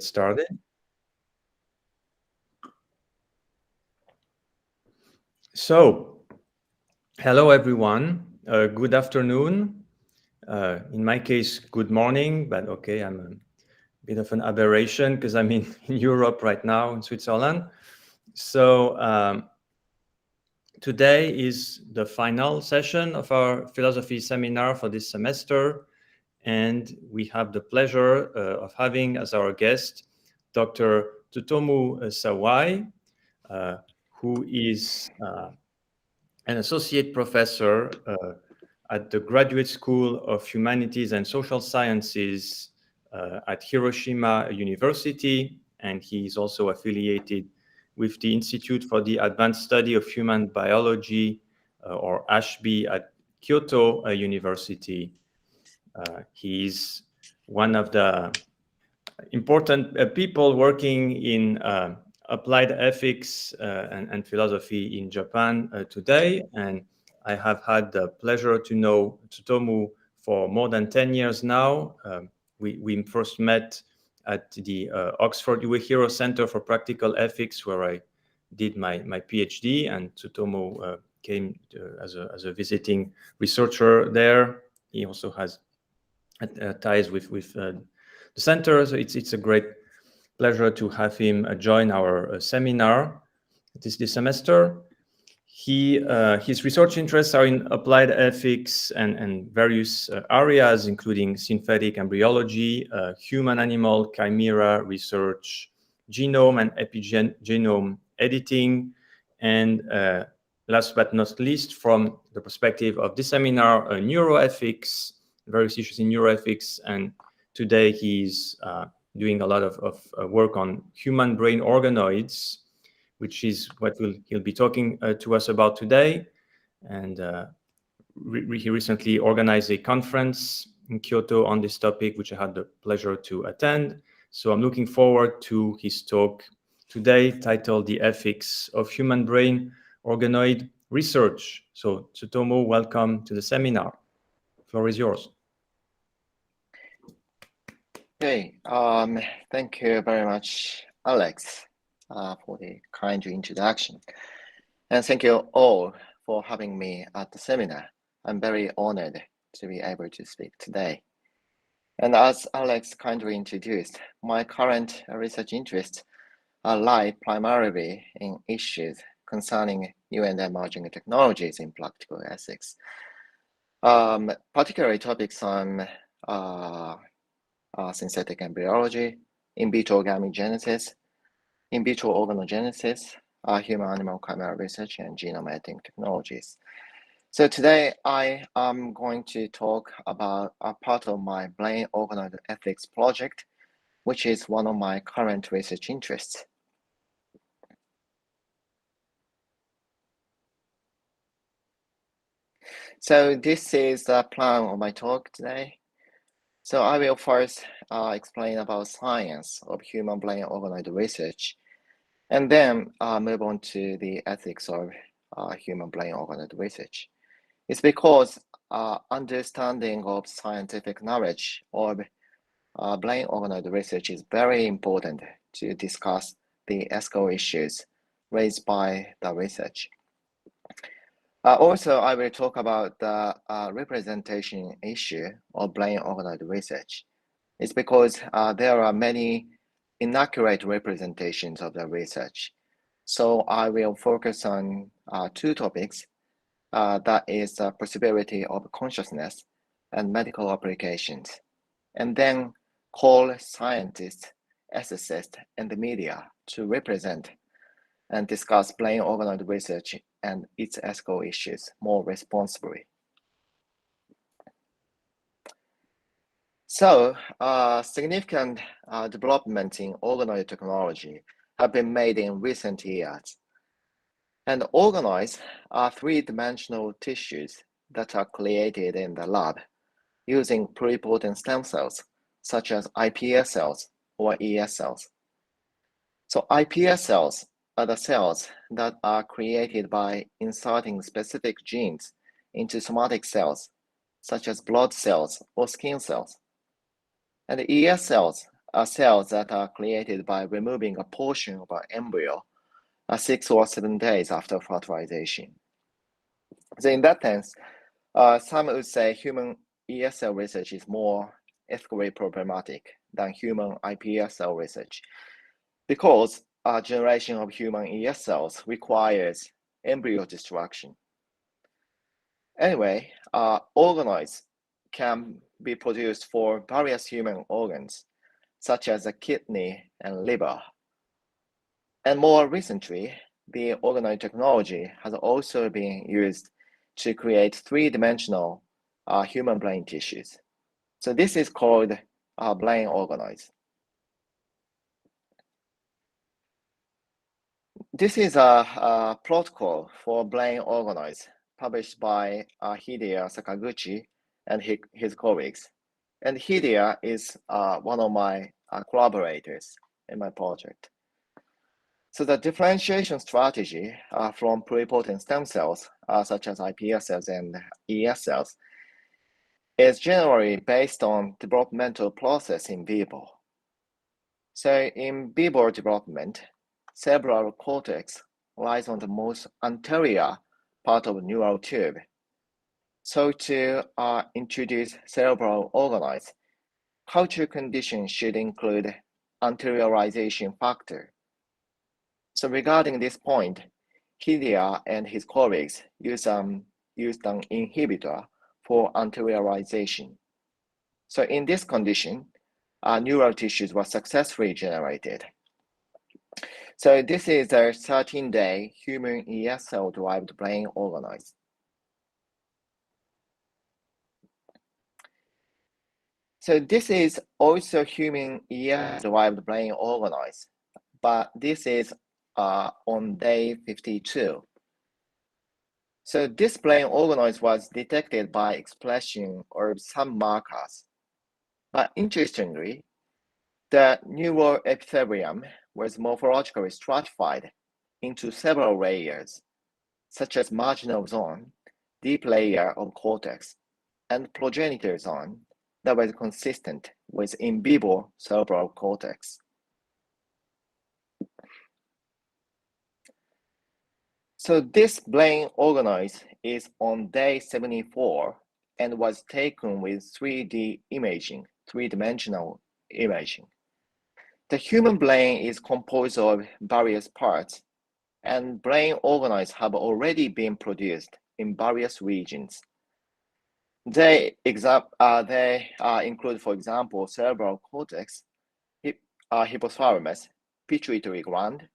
Started. So, hello everyone. Good afternoon. In my case, good morning, but okay, I'm a bit of an aberration because I'm in Europe right now, in Switzerland. So, today is the final session of our philosophy seminar for this semester. And we have the pleasure of having as our guest Dr. Tsutomu Sawai, who is an associate professor at the Graduate School of Humanities and Social Sciences at Hiroshima University, and he is also affiliated with the Institute for the Advanced Study of Human Biology, or ASHB, at Kyoto University. He is one of the important people working in applied ethics and philosophy in Japan today. And I have had the pleasure to know Tsutomu for more than 10 years now. We first met at the Oxford Uehiro Center for Practical Ethics, where I did my PhD, and Tsutomu came as a visiting researcher there. He also has ties with the center, so it's a great pleasure to have him join our seminar this semester. His research interests are in applied ethics and various areas, including synthetic embryology, human-animal chimera research, genome and epigenome editing, and last but not least, from the perspective of this seminar, neuroethics, various issues in neuroethics, and today he's doing a lot of work on human brain organoids, which is what he'll be talking to us about today. And he recently organized a conference in Kyoto on this topic, which I had the pleasure to attend. So I'm looking forward to his talk today, titled The Ethics of Human Brain Organoid Research. So Tsutomu, welcome to the seminar. The floor is yours. Okay, thank you very much, Alex, for the kind introduction. And thank you all for having me at the seminar. I'm very honored to be able to speak today. And as Alex kindly introduced, my current research interests lie primarily in issues concerning new and emerging technologies in practical ethics. Particularly topics on synthetic embryology, in vitro gametogenesis, in vitro organogenesis, human-animal chimera research, and genome editing technologies. So today I am going to talk about a part of my brain organoid ethics project, which is one of my current research interests. So this is the plan of my talk today. So I will first explain about science of human brain organoid research, and then move on to the ethics of human brain organoid research. It's because understanding of scientific knowledge of brain organoid research is very important to discuss the ethical issues raised by the research. Also, I will talk about the representation issue of brain organoid research. It's because there are many inaccurate representations of the research. So I will focus on two topics, that is the possibility of consciousness and medical applications, and then call scientists, ethicists, and the media to represent and discuss brain organoid research and its ethical issues more responsibly. So, significant development in organoid technology have been made in recent years. And organoids are three-dimensional tissues that are created in the lab using pluripotent stem cells, such as iPS cells or ES cells. So iPS cells are the cells that are created by inserting specific genes into somatic cells, such as blood cells or skin cells. And the ES cells cells that are created by removing a portion of an embryo 6 or 7 days after fertilization. So in that sense, some would say human ES cell research is more ethically problematic than human iPS cell research because generation of human ES cells requires embryo destruction. Anyway, organoids can be produced for various human organs, such as the kidney and liver. And more recently, the organoid technology has also been used to create three-dimensional human brain tissues. So this is called brain organoids. This is a protocol for brain organoids published by Hideo Sakaguchi and his colleagues. And Hideo is one of my collaborators in my project. So the differentiation strategy from pluripotent stem cells, such as iPS cells and ES cells, is generally based on developmental process in vivo. So in vivo development, cerebral cortex lies on the most anterior part of the neural tube. So to introduce cerebral organoids, culture conditions should include anteriorization factor. So regarding this point, Hideo and his colleagues used an inhibitor for anteriorization. So in this condition, neural tissues were successfully generated. So this is a 13-day human ES cell-derived brain organoids. So this is also human ES-derived brain organoids, but this is on day 52. So this brain organoids was detected by expression of some markers. But interestingly, the neural epithelium was morphologically stratified into several layers, such as marginal zone, deep layer of cortex, and progenitor zone that was consistent with in vivo cerebral cortex. So this brain organoid is on day 74 and was taken with 3D imaging, three-dimensional imaging. The human brain is composed of various parts, and brain organoids have already been produced in various regions. They include, for example, cerebral cortex, hypothalamus, pituitary gland,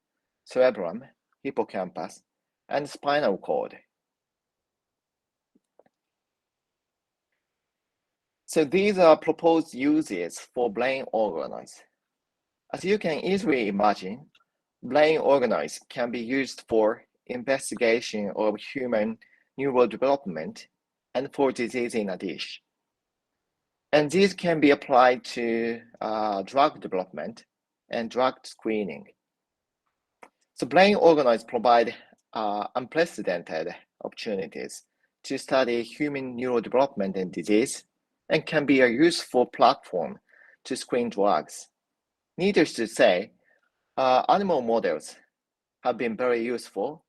cerebrum, hippocampus, and spinal cord. So these are proposed uses for brain organoids. As you can easily imagine, brain organoids can be used for investigation of human neural development and for disease in a dish. And these can be applied to drug development and drug screening. So brain organoids provide unprecedented opportunities to study human neural development and disease and can be a useful platform to screen drugs. Needless to say, animal models have been very useful,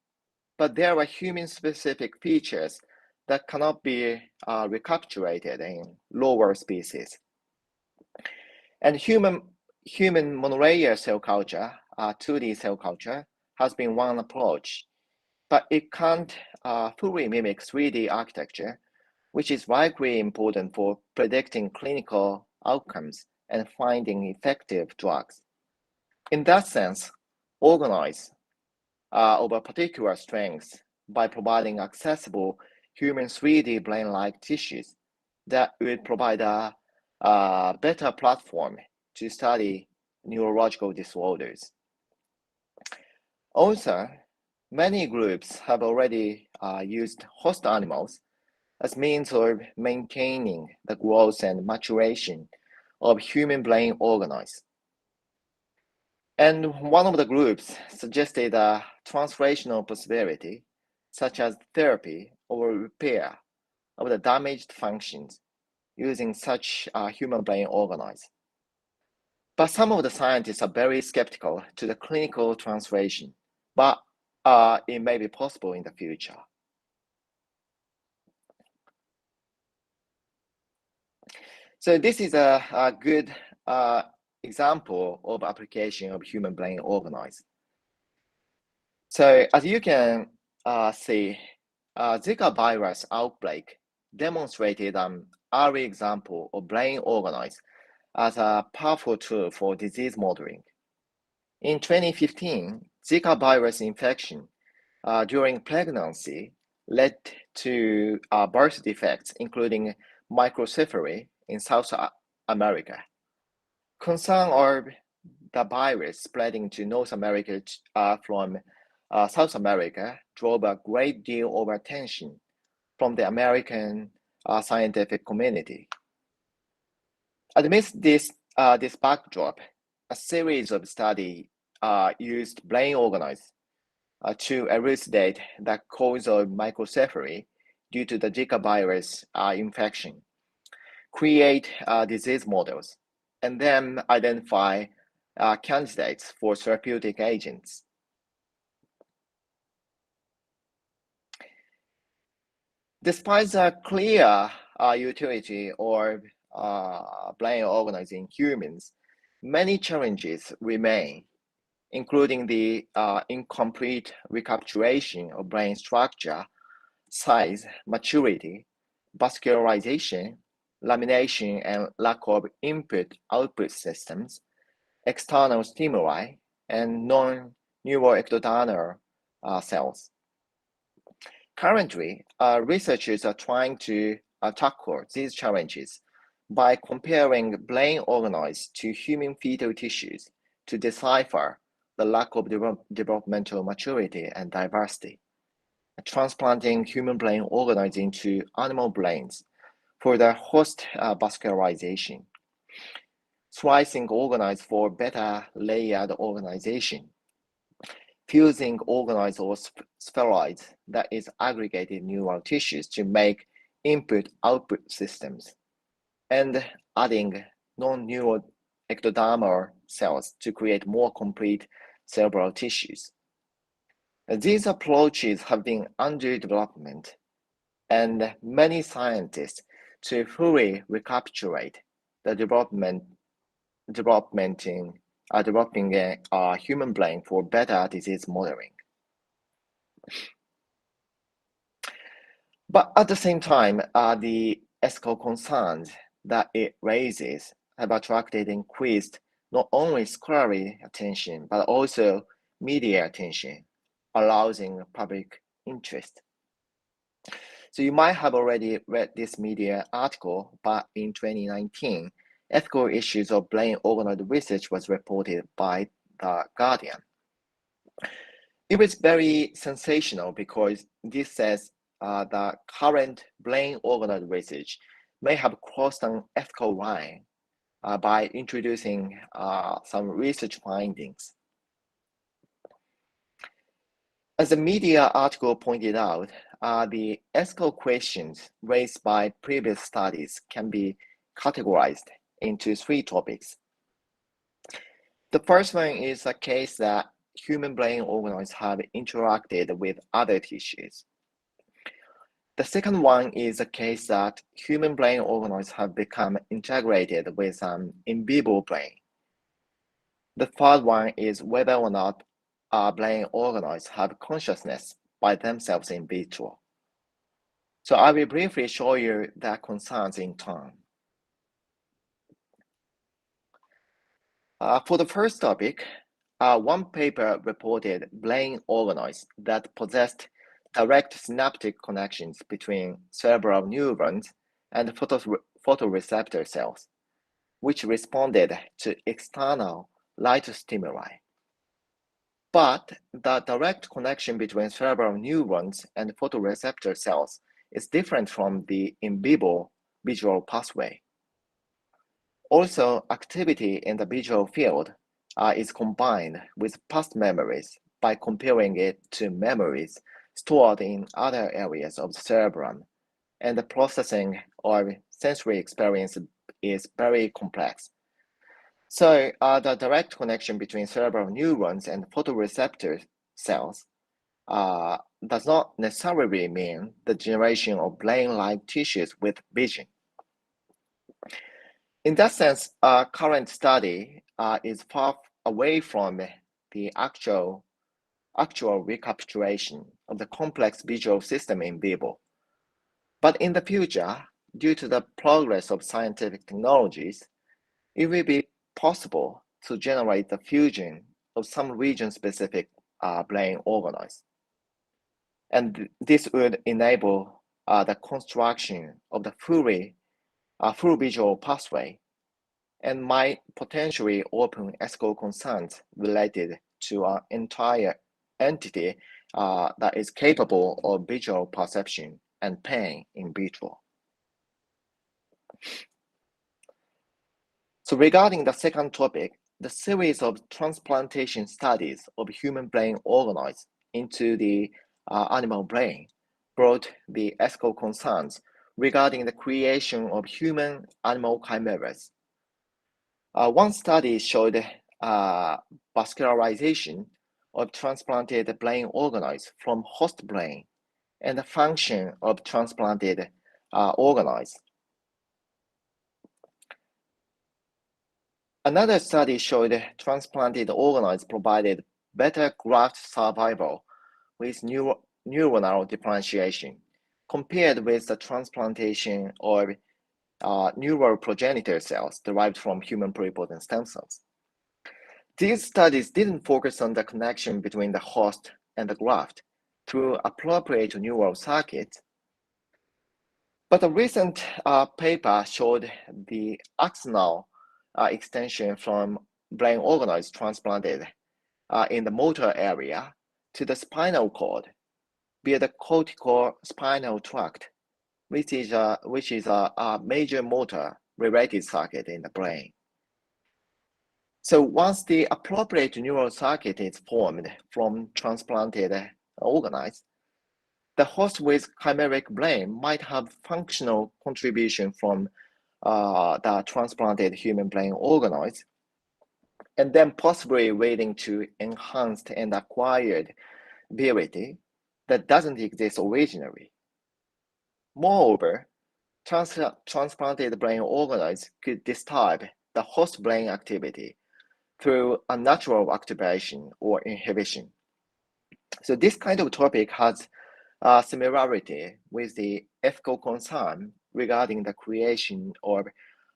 but there are human-specific features that cannot be recapitulated in lower species. And human monolayer cell culture, 2D cell culture, has been one approach, but it can't fully mimic 3D architecture, which is likely important for predicting clinical outcomes and finding effective drugs. In that sense, organoids are of a particular strength by providing accessible human 3D brain-like tissues that would provide a better platform to study neurological disorders. Also, many groups have already used host animals as means of maintaining the growth and maturation of human brain organoids. And one of the groups suggested a translational possibility, such as therapy or repair of the damaged functions using such human brain organoids. But some of the scientists are very skeptical to the clinical translation, but it may be possible in the future. So this is a good example of application of human brain organoids. So as you can see, Zika virus outbreak demonstrated an early example of brain organoids as a powerful tool for disease modeling. In 2015, Zika virus infection during pregnancy led to birth defects, including microcephaly in South America. Concern of the virus spreading to North America from South America drove a great deal of attention from the American scientific community. Amidst this backdrop, a series of studies used brain organoids to elucidate the cause of microcephaly due to the Zika virus infection, create disease models, and then identify candidates for therapeutic agents. Despite the clear utility of brain organoids in humans, many challenges remain, including the incomplete recapitulation of brain structure, size, maturity, vascularization, lamination, and lack of input-output systems, external stimuli, and non-neuroectodonor cells. Currently, researchers are trying to tackle these challenges by comparing brain organoids to human fetal tissues to decipher the lack of developmental maturity and diversity, transplanting human brain organoids into animal brains for their host vascularization, slicing organoids for better layered organization, fusing organoids or spheroids, that is aggregated neural tissues, to make input-output systems, and adding non-neural ectodermal cells to create more complete cerebral tissues. These approaches have been under development, and many scientists to fully recapitulate the developing a human brain for better disease modeling. But at the same time, the ethical concerns that it raises have attracted increased not only scholarly attention, but also media attention, arousing public interest. So you might have already read this media article, but in 2019, ethical issues of brain organoid research was reported by The Guardian. It was very sensational because this says the current brain organoid research may have crossed an ethical line by introducing some research findings. As the media article pointed out, the ethical questions raised by previous studies can be categorized into three topics. The first one is a case that human brain organoids have interacted with other tissues. The second one is a case that human brain organoids have become integrated with an in vivo brain. The third one is whether or not brain organoids have consciousness by themselves in vitro. So I will briefly show you the concerns in turn. For the first topic, one paper reported brain organoids that possessed direct synaptic connections between cerebral neurons and photoreceptor cells, which responded to external light stimuli. But the direct connection between cerebral neurons and photoreceptor cells is different from the in vivo visual pathway. Also, activity in the visual field is combined with past memories by comparing it to memories stored in other areas of the cerebrum, and the processing of sensory experience is very complex. So the direct connection between cerebral neurons and photoreceptor cells does not necessarily mean the generation of brain-like tissues with vision. In that sense, current study is far away from the actual recapitulation of the complex visual system in vivo. But in the future, due to the progress of scientific technologies, it will be possible to generate the fusion of some region-specific brain organoids. And this would enable the construction of the full visual pathway and might potentially open ethical concerns related to an entire entity that is capable of visual perception and pain in vitro. So regarding the second topic, the series of transplantation studies of human brain organoids into the animal brain brought the ethical concerns regarding the creation of human-animal chimeras. One study showed vascularization of transplanted brain organoids from host brain and the function of transplanted organoids. Another study showed transplanted organoids provided better graft survival with neuronal differentiation compared with the transplantation of neural progenitor cells derived from human pluripotent stem cells. These studies didn't focus on the connection between the host and the graft through appropriate neural circuits, but a recent paper showed the axonal extension from brain organoids transplanted in the motor area to the spinal cord via the corticospinal tract, which is a major motor-related circuit in the brain. So once the appropriate neural circuit is formed from transplanted organoids, the host with chimeric brain might have functional contribution from the transplanted human brain organoids, and then possibly leading to enhanced and acquired ability that doesn't exist originally. Moreover, transplanted brain organoids could disturb the host brain activity through a natural activation or inhibition. So this kind of topic has a similarity with the ethical concern regarding the creation of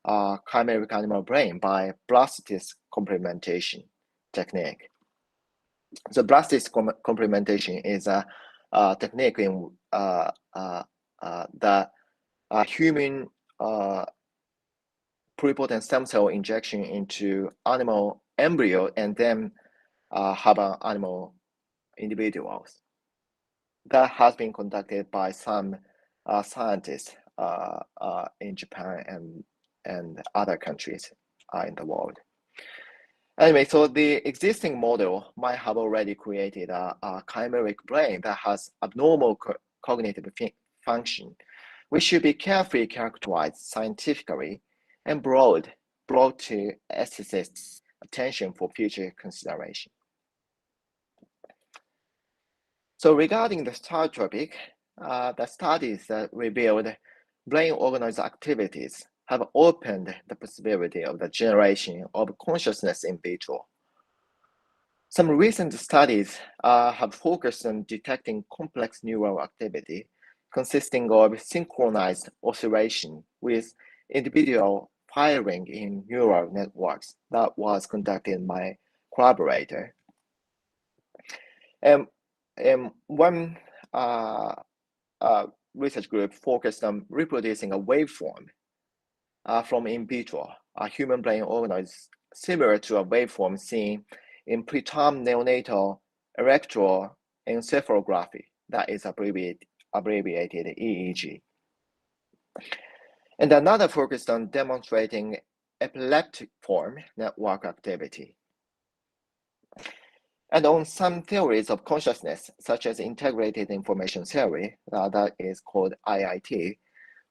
chimeric animal brain by blastocyst complementation technique. So blastocyst complementation is a technique in the human pluripotent stem cell injection into animal embryo and then have an animal individuals. That has been conducted by some scientists in Japan and other countries in the world. Anyway, so the existing model might have already created a chimeric brain that has abnormal cognitive function, which should be carefully characterized scientifically and brought to ethicists' attention for future consideration. So regarding the third topic, the studies that revealed brain organoids activities have opened the possibility of the generation of consciousness in vitro. Some recent studies have focused on detecting complex neural activity consisting of synchronized oscillation with individual firing in neural networks that was conducted by collaborator. One research group focused on reproducing a waveform from in vitro, human brain organoids similar to a waveform seen in preterm neonatal electroencephalography, that is abbreviated EEG. And another focused on demonstrating epileptic form network activity. And on some theories of consciousness, such as integrated information theory, that is called IIT,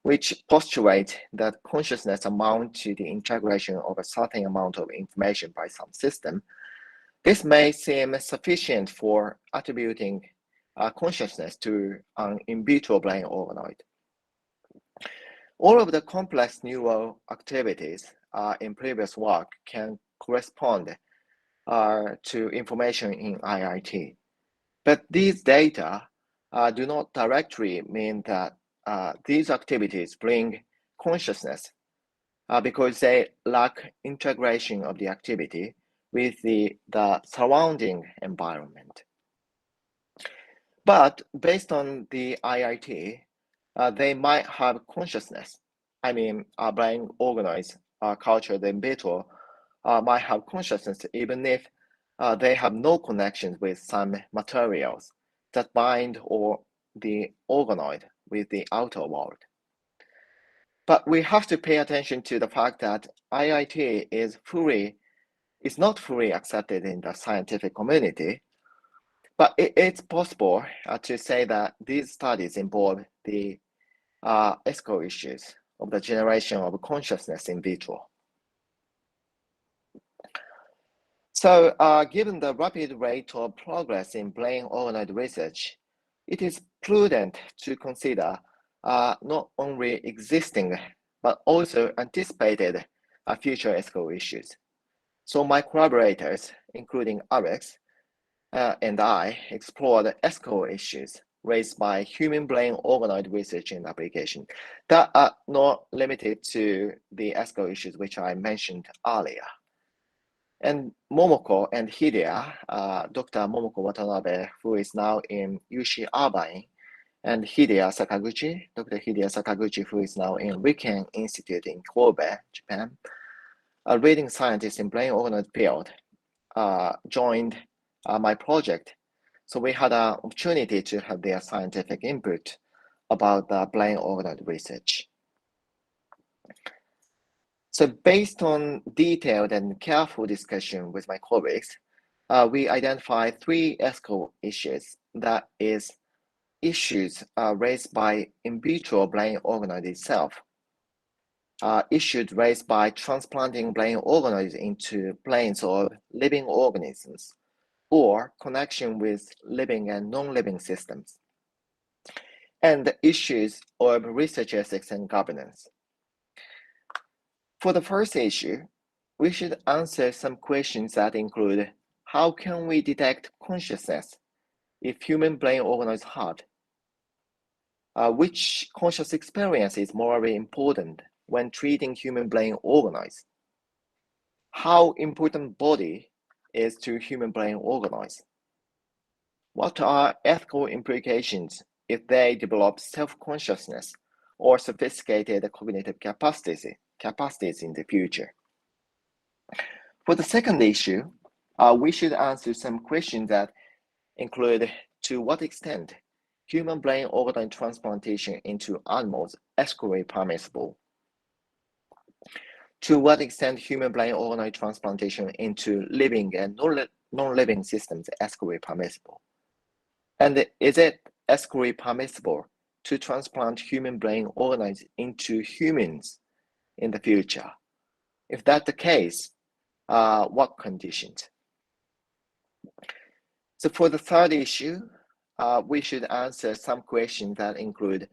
which postulate that consciousness amounts to the integration of a certain amount of information by some system. This may seem sufficient for attributing consciousness to an in vitro brain organoid. All of the complex neural activities in previous work can correspond to information in IIT. But these data do not directly mean that these activities bring consciousness because they lack integration of the activity with the surrounding environment. But based on the IIT, they might have consciousness. I mean, brain organoids cultured in vitro might have consciousness even if they have no connections with some materials that bind or the organoid with the outer world. But we have to pay attention to the fact that IIT is not fully accepted in the scientific community, but it's possible to say that these studies involve the ethical issues of the generation of consciousness in vitro. So given the rapid rate of progress in brain organoid research, it is prudent to consider not only existing, but also anticipated future ethical issues. So my collaborators, including Alex and I, explored ethical issues raised by human brain organoid research and application that are not limited to the ethical issues which I mentioned earlier. And Momoko and Hidea, Dr. Momoko Watanabe, who is now in UC Irvine, and Hidea Sakaguchi, Dr. Hidea Sakaguchi, who is now in Riken Institute in Kobe, Japan, a leading scientist in brain organoid field, joined my project. So we had an opportunity to have their scientific input about the brain organoid research. So based on detailed and careful discussion with my colleagues, we identified three ethical issues, that is, issues raised by in vitro brain organoid itself, issues raised by transplanting brain organoids into brains of living organisms, or connection with living and non-living systems, and the issues of research ethics and governance. For the first issue, we should answer some questions that include, how can we detect consciousness if human brain organoids have? Which conscious experience is morally important when treating human brain organoids? How important body is to human brain organoids? What are ethical implications if they develop self-consciousness or sophisticated cognitive capacities in the future? For the second issue, we should answer some questions that include, to what extent human brain organ transplantation into animals ethically permissible? To what extent human brain organ transplantation into living and non-living systems ethically permissible? And is it ethically permissible to transplant human brain organoids into humans in the future? If that's the case, what conditions? So for the third issue, we should answer some questions that include,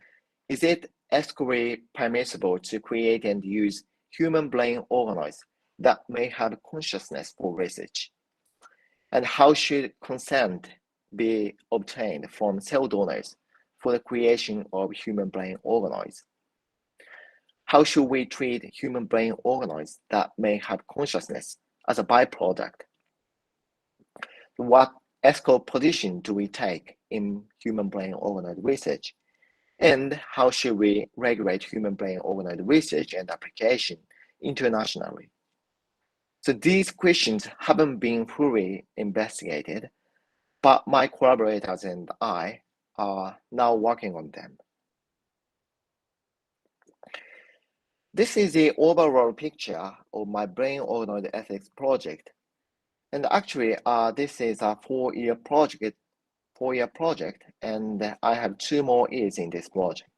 is it ethically permissible to create and use human brain organoids that may have consciousness for research? And how should consent be obtained from cell donors for the creation of human brain organoids? How should we treat human brain organoids that may have consciousness as a byproduct? What ethical position do we take in human brain organoid research? And how should we regulate human brain organoid research and application internationally? So these questions haven't been fully investigated, but my collaborators and I are now working on them. This is the overall picture of my brain organoid ethics project. And actually, this is a four-year project, and I have 2 more years in this project.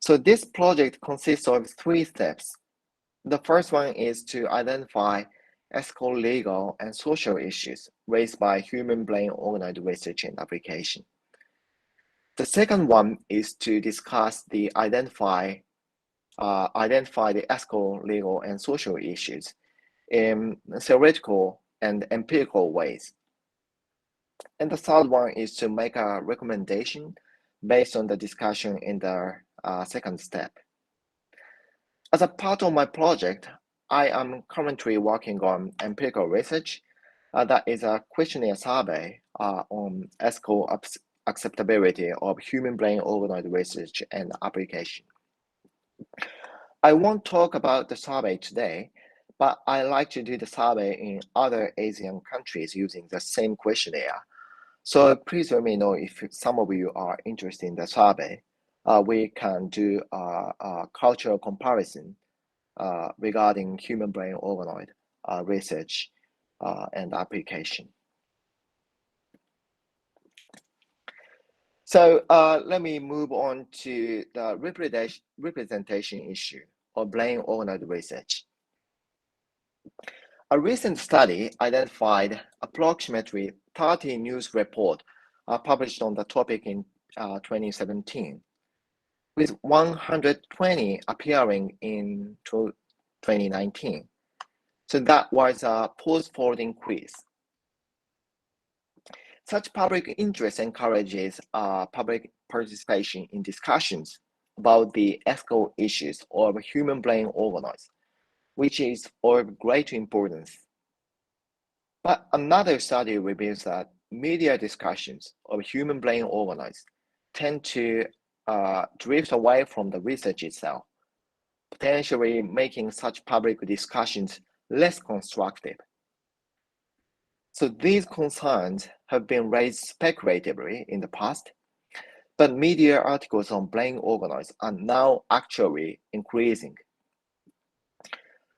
So this project consists of 3 steps. The first one is to identify ethical, legal, and social issues raised by human brain organoid research and application. The second one is to discuss identify the ethical, legal, and social issues in theoretical and empirical ways. And the third one is to make a recommendation based on the discussion in the second step. As a part of my project, I am currently working on empirical research that is a questionnaire survey on ethical acceptability of human brain organoid research and application. I won't talk about the survey today, but I like to do the survey in other Asian countries using the same questionnaire. So please let me know if some of you are interested in the survey. We can do a cultural comparison regarding human brain organoid research and application. So let me move on to the representation issue of brain organoid research. A recent study identified approximately 30 news reports published on the topic in 2017, with 120 appearing in 2019. So that was a post-fold increase. Such public interest encourages public participation in discussions about the ethical issues of human brain organoids, which is of great importance. But another study reveals that media discussions of human brain organoids tend to drift away from the research itself, potentially making such public discussions less constructive. So these concerns have been raised speculatively in the past, but media articles on brain organoids are now actually increasing.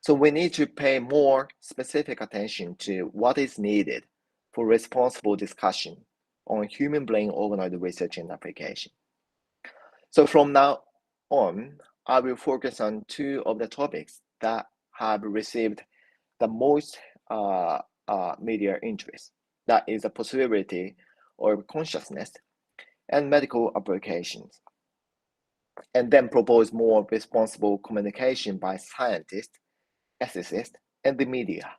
So we need to pay more specific attention to what is needed for responsible discussion on human brain organoid research and application. So from now on, I will focus on 2 of the topics that have received the most media interest. That is the possibility of consciousness and medical applications, and then propose more responsible communication by scientists, ethicists, and the media.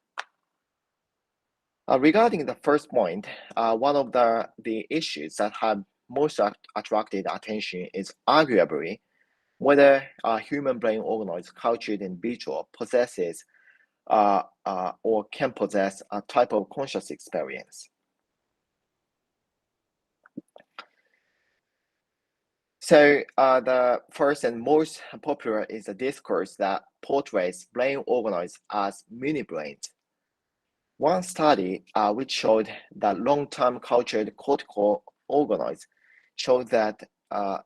Regarding the first point, one of the issues that have most attracted attention is arguably whether human brain organoids cultured in vitro possesses or can possess a type of conscious experience. So the first and most popular is a discourse that portrays brain organoids as mini brains. One study which showed that long-term cultured cortical organoids showed that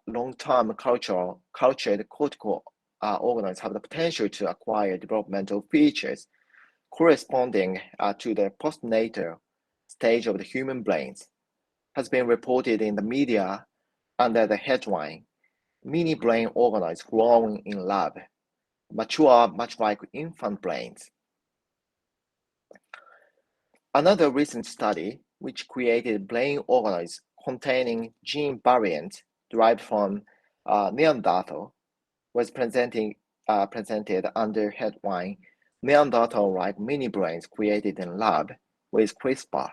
long-term cultured cortical organoids have the potential to acquire developmental features corresponding to the postnatal stage of the human brains, has been reported in the media under the headline, "Mini brain organoids growing in lab, mature much like infant brains." Another recent study, which created brain organoids containing gene variants derived from Neanderthal, was presented under headline, "Neanderthal-like mini brains created in lab with CRISPR."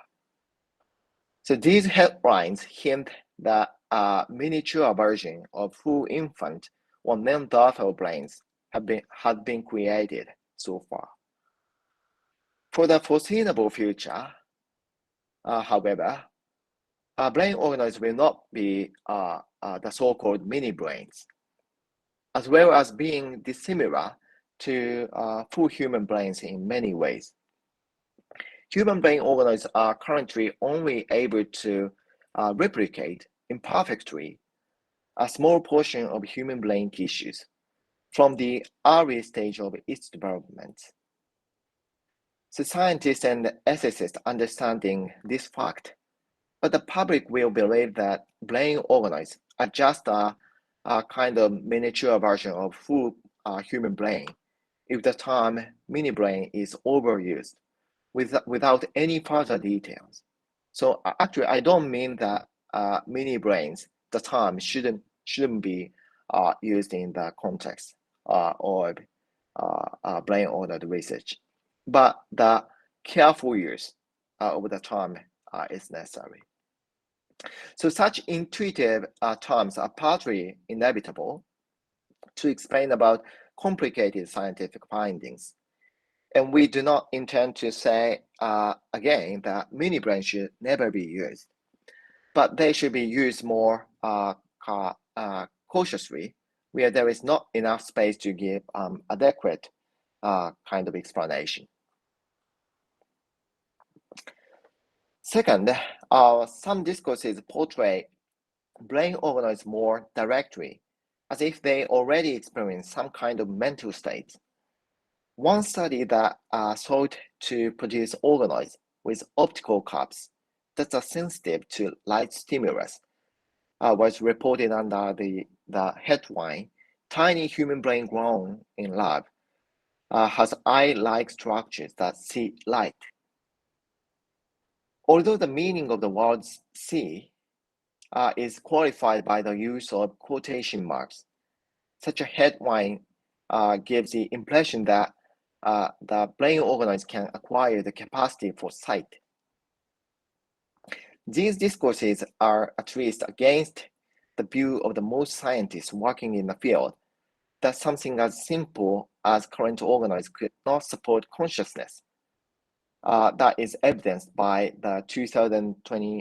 So these headlines hint that a miniature version of full infant or Neanderthal brains had been created so far. For the foreseeable future, however, brain organoids will not be the so-called mini brains, as well as being dissimilar to full human brains in many ways. Human brain organoids are currently only able to replicate imperfectly a small portion of human brain tissues from the early stage of its development. So scientists and ethicists understanding this fact, but the public will believe that brain organoids are just a a kind of miniature version of full human brain if the term mini brain is overused without any further details. So actually, I don't mean that mini brains, the term shouldn't be used in the context of brain-ordered research, but the careful use of the term is necessary. So such intuitive terms are partly inevitable to explain about complicated scientific findings. And we do not intend to say again that mini brains should never be used, but they should be used more cautiously where there is not enough space to give adequate kind of explanation. Second, some discourses portray brain organoids more directly, as if they already experience some kind of mental state. One study that sought to produce organoids with optical cups that are sensitive to light stimulus was reported under the headline, "Tiny human brain grown in lab has eye-like structures that see light." Although the meaning of the word "see" is qualified by the use of quotation marks, such a headline gives the impression that the brain organoids can acquire the capacity for sight. These discourses are at least against the view of the most scientists working in the field that something as simple as current organoids could not support consciousness. That is evidenced by the 2021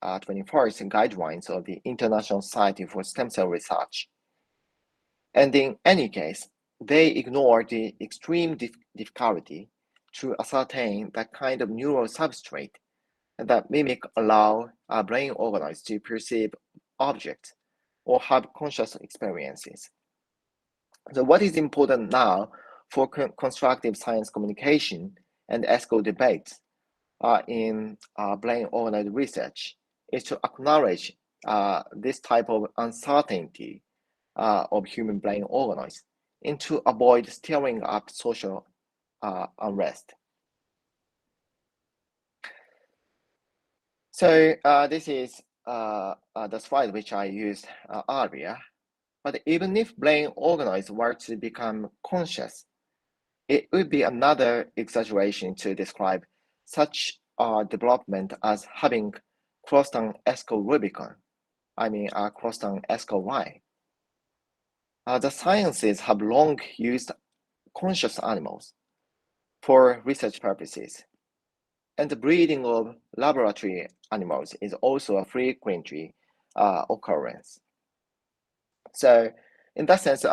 guidelines of the International Society for Stem Cell Research. And in any case, they ignore the extreme difficulty to ascertain that kind of neural substrate that mimic allow brain organoids to perceive objects or have conscious experiences. So what is important now for constructive science communication and ethical debates in brain organoid research is to acknowledge this type of uncertainty of human brain organoids and to avoid stirring up social unrest. So this is the slide which I used earlier. But even if brain organoids were to become conscious, it would be another exaggeration to describe such development as having crossed an ethical Rubicon. I mean, crossed an ethical line. The sciences have long used conscious animals for research purposes, and the breeding of laboratory animals is also a frequently occurrence. So, in that sense,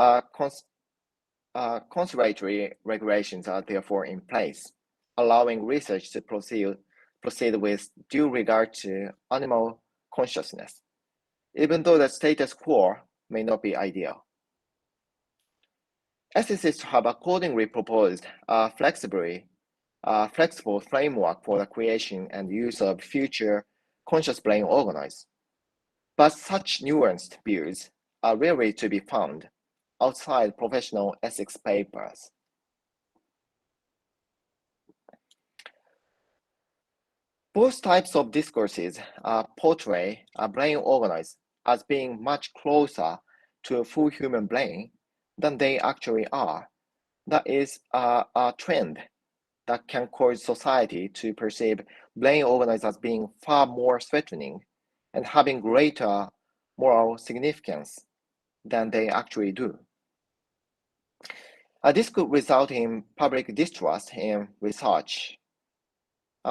conservatory regulations are therefore in place, allowing research to proceed with due regard to animal consciousness, even though the status quo may not be ideal. Ethicists have accordingly proposed a flexible framework for the creation and use of future conscious brain organoids. But such nuanced views are rarely to be found outside professional ethics papers. Both types of discourses portray brain organoids as being much closer to a full human brain than they actually are. That is a trend that can cause society to perceive brain organoids as being far more threatening and having greater moral significance than they actually do. This could result in public distrust in research,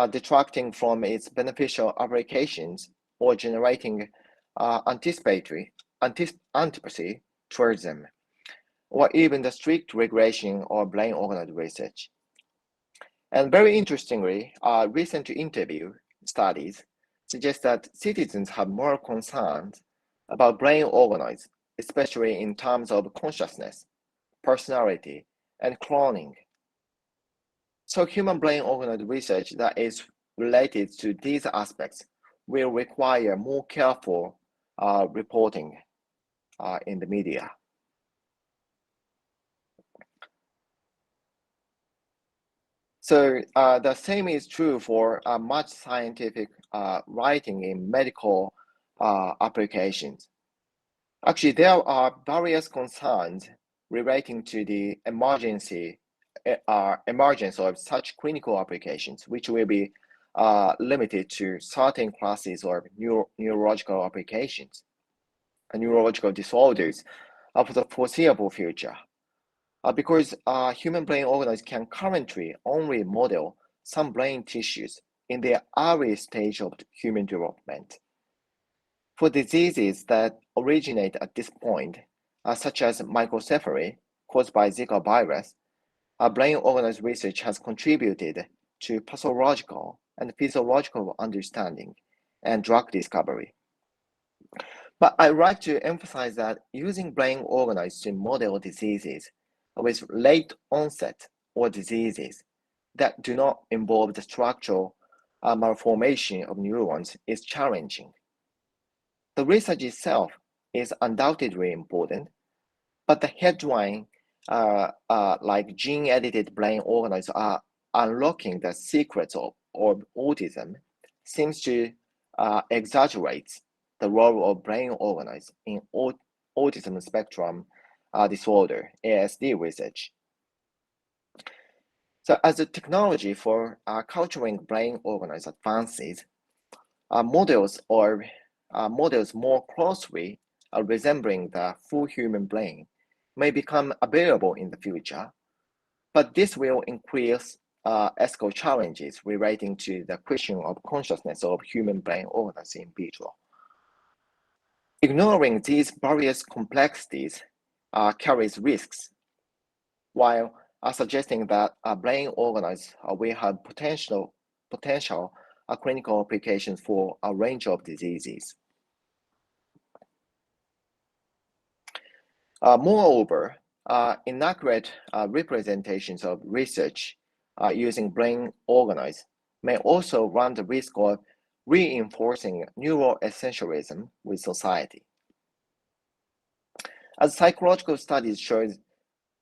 detracting from its beneficial applications or generating antipathy towards them, or even the strict regulation of brain organoid research. And very interestingly, recent interview studies suggest that citizens have more concerns about brain organoids, especially in terms of consciousness, personality, and cloning. So human brain organoid research that is related to these aspects will require more careful reporting. in the media. So the same is true for much scientific writing in medical applications. Actually, there are various concerns relating to the emergence of such clinical applications, which will be limited to certain classes of neurological applications and neurological disorders for the foreseeable future. Because human brain organoids can currently only model some brain tissues in the early stage of human development. For diseases that originate at this point, such as microcephaly caused by Zika virus, brain organoids research has contributed to pathological and physiological understanding and drug discovery. But I'd like to emphasize that using brain organoids to model diseases with late onset or diseases that do not involve the structural malformation of neurons is challenging. The research itself is undoubtedly important, but the headline, like gene-edited brain organoids are unlocking the secrets of autism, seems to exaggerate the role of brain organoids in autism spectrum disorder, ASD research. So as the technology for culturing brain organoids advances, models more closely resembling the full human brain may become available in the future, but this will increase ethical challenges relating to the question of consciousness of human brain organoids in vitro. Ignoring these various complexities carries risks, while suggesting that brain organoids will have potential clinical applications for a range of diseases. Moreover, inaccurate representations of research using brain organoids may also run the risk of reinforcing neuroessentialism with society. As psychological studies show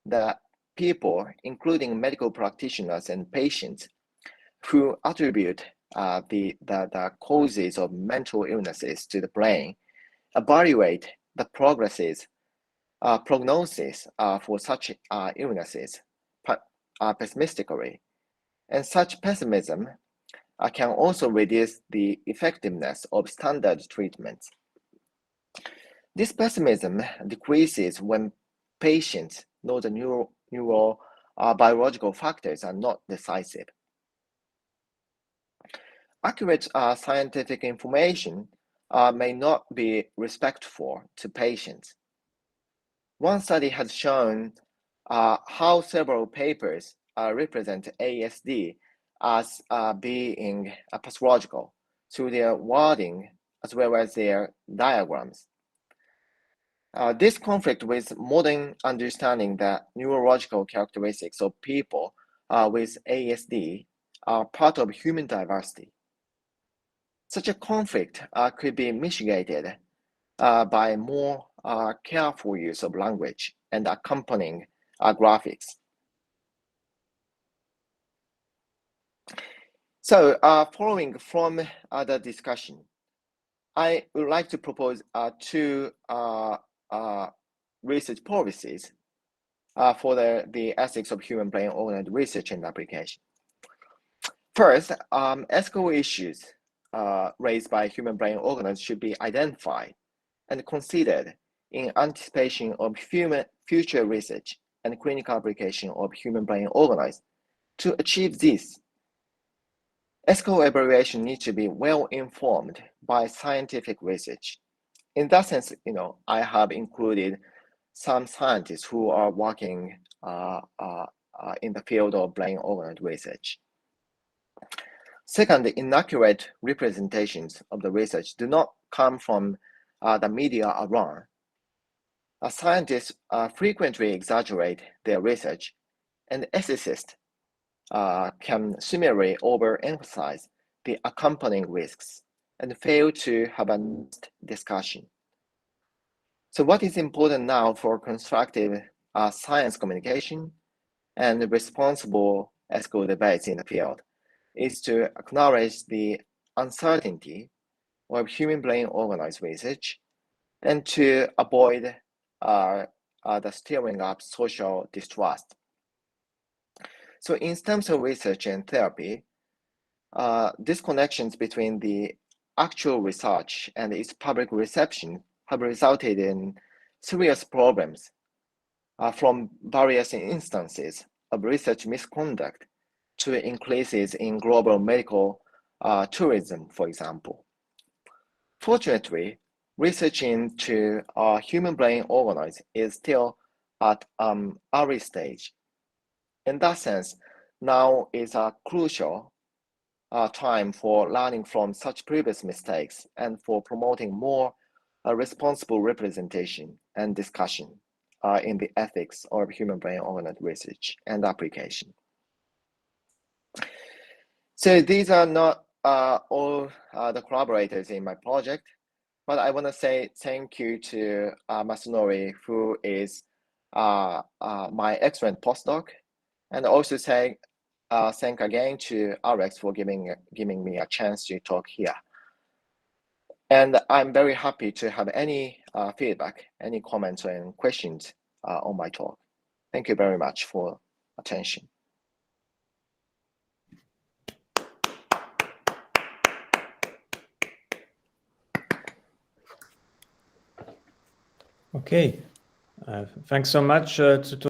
that people, including medical practitioners and patients, who attribute the causes of mental illnesses to the brain, evaluate the prognosis for such illnesses pessimistically. And such pessimism can also reduce the effectiveness of standard treatments. This pessimism decreases when patients know the neural biological factors are not decisive. Accurate scientific information may not be respectful to patients. One study has shown how several papers represent ASD as being pathological through their wording as well as their diagrams. This conflict with modern understanding that neurological characteristics of people with ASD are part of human diversity. Such a conflict could be mitigated by more careful use of language and accompanying graphics. So following from the discussion, I would like to propose two research policies for the ethics of human brain organoid research and application. First, ethical issues raised by human brain organoids should be identified and considered in anticipation of future research and clinical application of human brain organoids. To achieve this, ethical evaluation needs to be well informed by scientific research. In that sense, I have included some scientists who are working in the field of brain organoid research. Second, inaccurate representations of the research do not come from the media alone. Scientists frequently exaggerate their research, and ethicists can similarly overemphasize the accompanying risks and fail to have a discussion. So what is important now for constructive science communication and responsible ethical debates in the field is to acknowledge the uncertainty of human brain organoids research and to avoid the stirring up social distrust. So in stem cell research and therapy, disconnections between the actual research and its public reception have resulted in serious problems from various instances of research misconduct to increases in global medical tourism, for example. Fortunately, research into human brain organoids is still at an early stage. In that sense, now is a crucial time for learning from such previous mistakes and for promoting more responsible representation and discussion in the ethics of human brain organoid research and application. So these are not all the collaborators in my project, but I want to say thank you to Masunori, who is my excellent postdoc, and also say thank again to Alex for giving me a chance to talk here. And I'm very happy to have any feedback, any comments and questions on my talk. Thank you very much for attention. Okay, thanks so much, Tsutomu.